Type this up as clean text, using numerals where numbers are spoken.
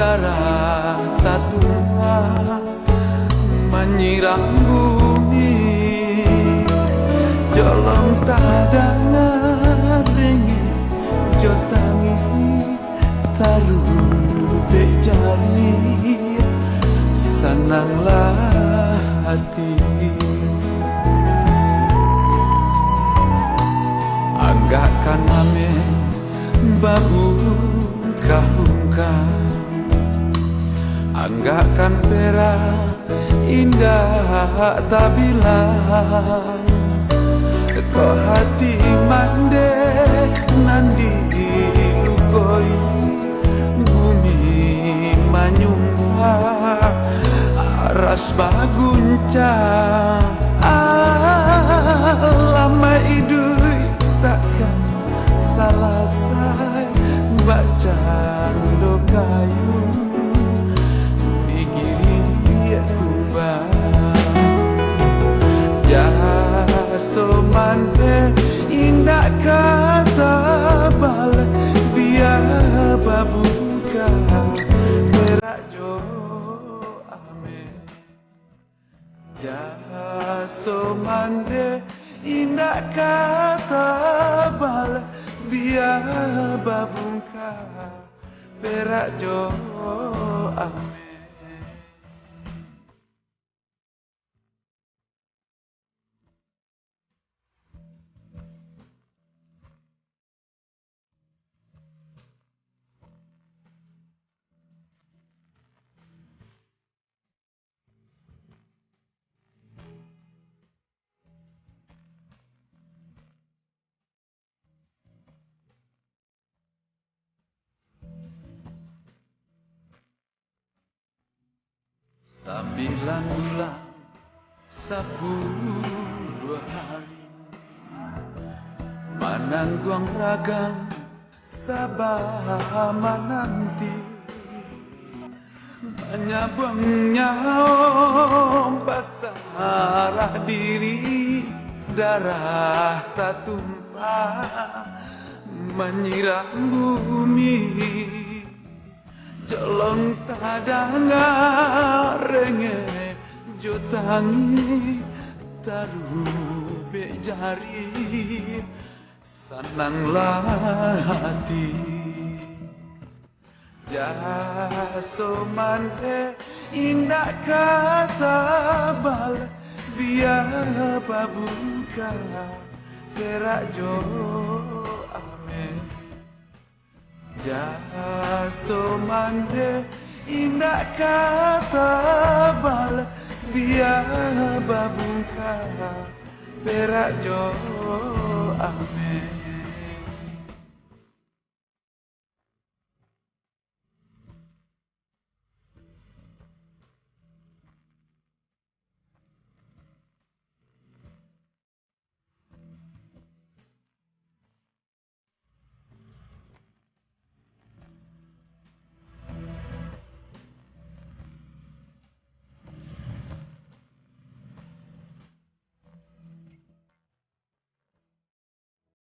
darah tak tumpah menyiram bumi, jolong tak dengi jotangi talu bejali senanglah hati. Anggakkan ame babu kahungka, anggakkan perak indah tak bilang, kau hati mande nandi lukoi bumi manyumpah aras baguncang lama idui takkan salah say baca do kayu pikiri kumbang jaso mande indah kata balik biar babuka berajo ame jaso mande indah kata balik biar babuka berajo ame. Sembilan bulan 10 hari menanggung ragam sabah menanti menyabungnya basah diri darah tak tumpah menyiram bumi, jolong tak renge jotangi taru bejari senanglah hati. Jaso mande indah kata bal biar babuka perak jo ame. Jaso mande indah kata bal biar babuka perak jo ame.